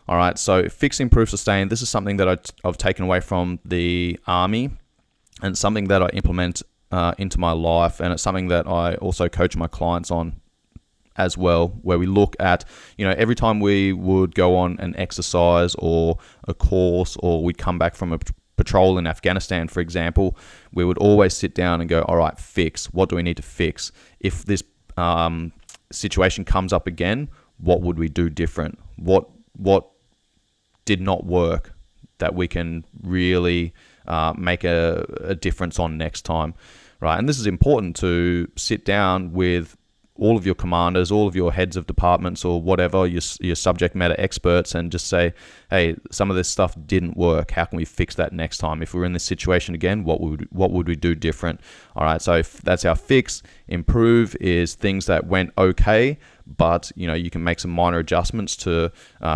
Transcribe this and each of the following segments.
All right, so fix, improve, sustain. This is something that I've taken away from the army, and something that I implement into my life, and it's something that I also coach my clients on as well, where we look at, every time we would go on an exercise or a course, or we'd come back from a patrol in Afghanistan, for example, we would always sit down and go, all right, fix. What do we need to fix? If this situation comes up again, what would we do different? What did not work that we can really make a difference on next time, right? And this is important to sit down with all of your commanders, all of your heads of departments, or whatever, your subject matter experts, and just say, hey, some of this stuff didn't work. How can we fix that next time? If we're in this situation again, what would we do different? All right, so if that's our fix. Improve is things that went okay, but you can make some minor adjustments to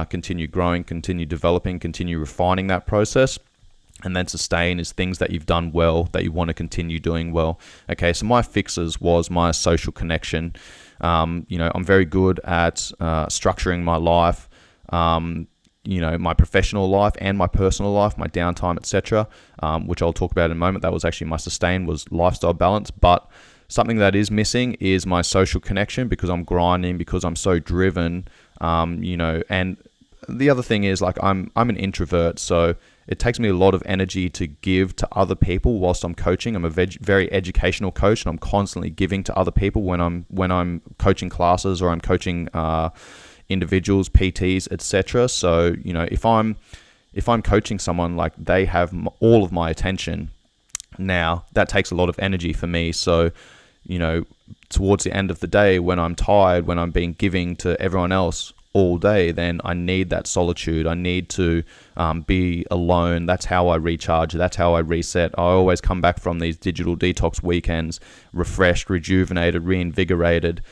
continue growing, continue developing, continue refining that process. And then sustain is things that you've done well, that you want to continue doing well. Okay, so my fixes was my social connection. I'm very good at structuring my life, my professional life and my personal life, my downtime, etc., which I'll talk about in a moment. That was actually my sustain, was lifestyle balance. But something that is missing is my social connection, because I'm grinding, because I'm so driven, and the other thing is, like, I'm an introvert, so it takes me a lot of energy to give to other people whilst I'm coaching. I'm a very educational coach, and I'm constantly giving to other people when I'm coaching classes, or I'm coaching individuals, PTs, etc. So if I'm coaching someone, like, they have all of my attention. Now that takes a lot of energy for me. So towards the end of the day, when I'm tired, when I'm being giving to everyone else all day, then I need that solitude. I need to be alone. That's how I recharge. That's how I reset. I always come back from these digital detox weekends refreshed, rejuvenated, reinvigorated,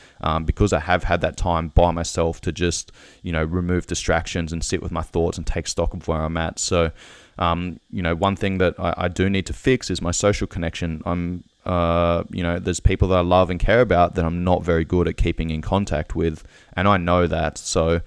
because I have had that time by myself to just, remove distractions and sit with my thoughts and take stock of where I'm at. So, one thing that I do need to fix is my social connection. There's people that I love and care about that I'm not very good at keeping in contact with, and I know that. So,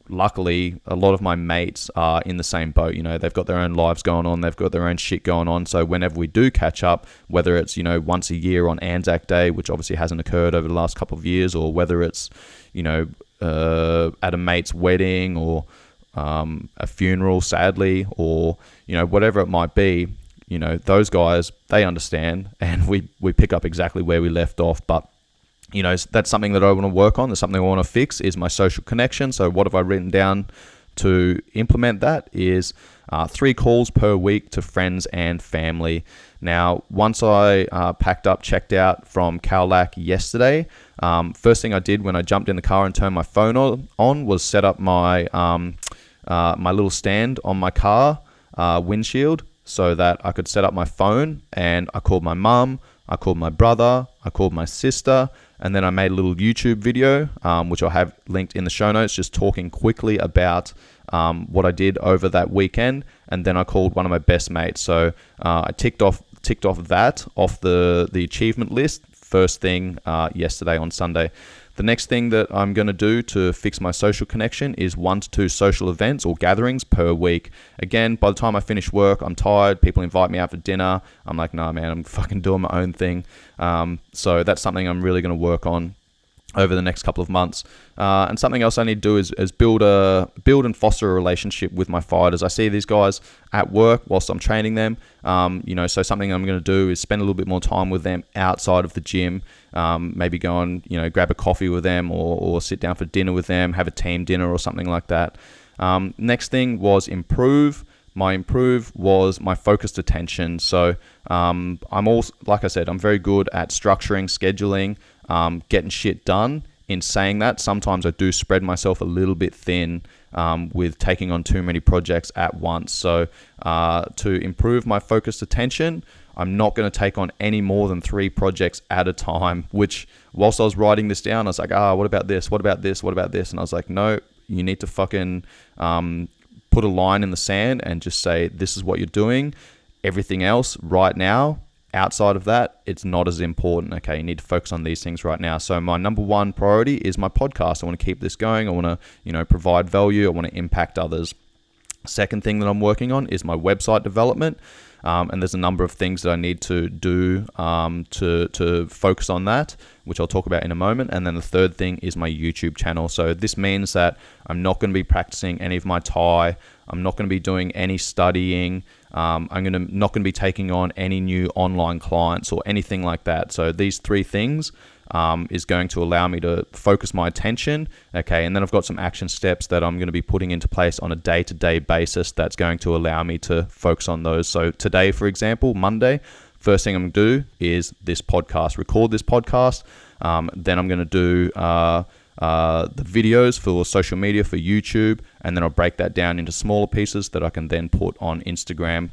luckily, a lot of my mates are in the same boat. They've got their own lives going on, they've got their own shit going on. So whenever we do catch up, whether it's once a year on Anzac Day, which obviously hasn't occurred over the last couple of years, or whether it's at a mate's wedding, or a funeral, sadly, or whatever it might be. Those guys, they understand, and we pick up exactly where we left off. But, that's something that I want to work on. There's something I want to fix, is my social connection. So what have I written down to implement that is 3 calls per week to friends and family. Now, once I packed up, checked out from Cowlack yesterday, first thing I did when I jumped in the car and turned my phone on was set up my my little stand on my car windshield, so that I could set up my phone, and I called my mum, I called my brother, I called my sister, and then I made a little YouTube video, which I'll have linked in the show notes, just talking quickly about what I did over that weekend. And then I called one of my best mates. So I ticked off that off the achievement list first thing yesterday on Sunday. The next thing that I'm going to do to fix my social connection is 1 to 2 social events or gatherings per week. Again, by the time I finish work, I'm tired. People invite me out for dinner. I'm like, nah, man, I'm fucking doing my own thing. So that's something I'm really going to work on over the next couple of months. And something else I need to do is build and foster a relationship with my fighters. I see these guys at work whilst I'm training them. So something I'm going to do is spend a little bit more time with them outside of the gym. Maybe go and, grab a coffee with them, or sit down for dinner with them, have a team dinner or something like that. Next thing was improve. My improve was my focused attention. So I'm also, like I said, I'm very good at structuring, scheduling, getting shit done. In saying that, sometimes I do spread myself a little bit thin with taking on too many projects at once. So to improve my focused attention, I'm not going to take on any more than 3 projects at a time, which whilst I was writing this down, I was like, what about this? What about this? What about this? And I was like, no, you need to fucking put a line in the sand and just say, this is what you're doing. Everything else right now, outside of that, it's not as important. Okay, you need to focus on these things right now. So my number one priority is my podcast. I want to keep this going. I want to, provide value. I want to impact others. Second thing that I'm working on is my website development. And there's a number of things that I need to do to focus on that, which I'll talk about in a moment. And then the third thing is my YouTube channel. So this means that I'm not going to be practicing any of my Thai. I'm not going to be doing any studying. I'm not going to be taking on any new online clients or anything like that. So these three things is going to allow me to focus my attention. Okay, and then I've got some action steps that I'm going to be putting into place on a day-to-day basis that's going to allow me to focus on those. So today, for example, Monday, first thing I'm going to do is this podcast, record this podcast. Then I'm going to do the videos for social media, for YouTube, and then I'll break that down into smaller pieces that I can then put on Instagram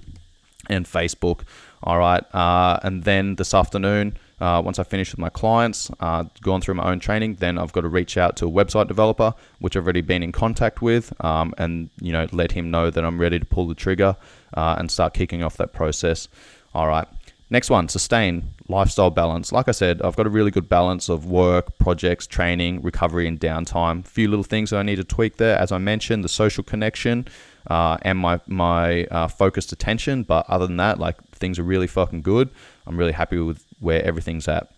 and Facebook. All right, and then this afternoon, once I finish with my clients, gone through my own training, then I've got to reach out to a website developer, which I've already been in contact with, and let him know that I'm ready to pull the trigger and start kicking off that process. All right. Next one, sustain, lifestyle balance. Like I said, I've got a really good balance of work, projects, training, recovery, and downtime. A few little things that I need to tweak there. As I mentioned, the social connection and my focused attention. But other than that, things are really fucking good. I'm really happy with where everything's at.